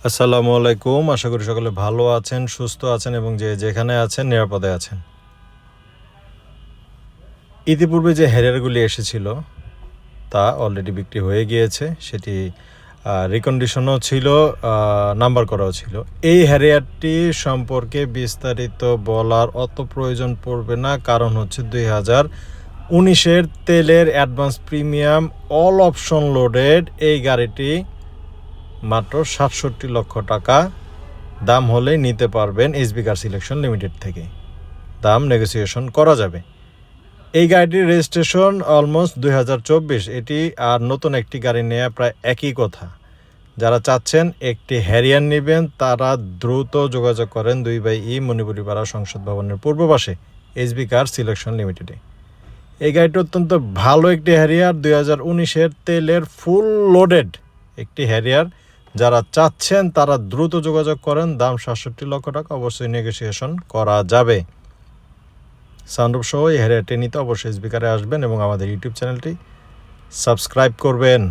আসসালামু আলাইকুম। আশা করি সকলে ভালো আছেন, সুস্থ আছেন এবং যে যেখানে আছেন নিরাপদে আছেন। ইতিপূর্বে যে হ্যারিয়ারগুলি এসেছিল তা অলরেডি বিক্রি হয়ে গিয়েছে। সেটি রিকন্ডিশনও ছিল, নাম্বার করাও ছিল। এই হ্যারিয়ারটি সম্পর্কে বিস্তারিত বলার অত প্রয়োজন পড়বে না, কারণ হচ্ছে 2019-এর তেলের advance premium all option loaded এই গাড়িটি মাত্র ৬৭ লক্ষ টাকা দাম হলেই নিতে পারবেন এসবি কার সিলেকশন লিমিটেড থেকে। দাম নেগোসিয়েশন করা যাবে। এই গাড়িটির রেজিস্ট্রেশন অলমোস্ট 2024। এটি আর নতুন একটি গাড়ি নেওয়া প্রায় একই কথা। যারা চাচ্ছেন একটি হ্যারিয়ার নেবেন তারা দ্রুত যোগাযোগ করেন 2/E মণিপুরিপাড়া সংসদ ভবনের পূর্ব পাশে এসবি কার সিলেকশন লিমিটেডে। এই গাড়িটি অত্যন্ত ভালো একটি হ্যারিয়ার, 2019-এর তেলের ফুল লোডেড একটি হ্যারিয়ার। যারা চাচ্ছেন তারা দ্রুত যোগাযোগ করেন। দাম ৬৭ লক্ষ টাকা, অবশ্যই নেগোসিয়েশন করা যাবে। সানরুফ সহ এই হ্যারিয়ারটি নিতে অবশ্যই এসবি কারে আসবেন এবং আমাদের ইউটিউব চ্যানেলটি সাবস্ক্রাইব করবেন।